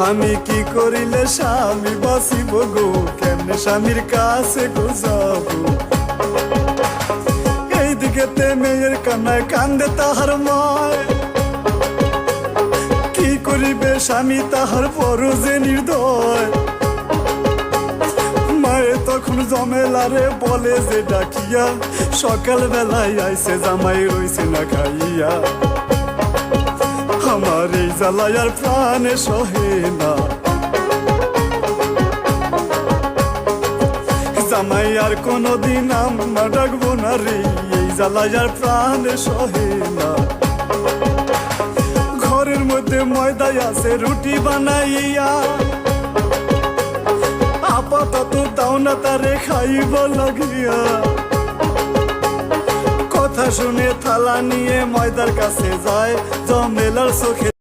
আমি কি করিলে স্বামী বাঁচিব গো, কেমনে স্বামীর কাছে গো যাব। এইদিকে মেয়ের কান্নায় কান্দে তাহার মায়, কি করিবে স্বামী তাহার বড় যে নির্দয়। মায়ে তখন জমেলারে বলে যে ডাকিয়া, সকাল বেলায় আইসে জামাই রইছে না খাইয়া। আমার এই জ্বালায় আর প্রাণে সহে না, জামাই আর কোনদিন আমরা ডাকবো না রে, এই জ্বালায় আর প্রাণে সহে না। ঘরের মধ্যে ময়দায় আছে রুটি বানাইয়া, আপাতত দাও না তারে খাইব লাগিয়া। কথা শুনে থালা নিয়ে ময়দার কাছে যায়, জমেলার চোখে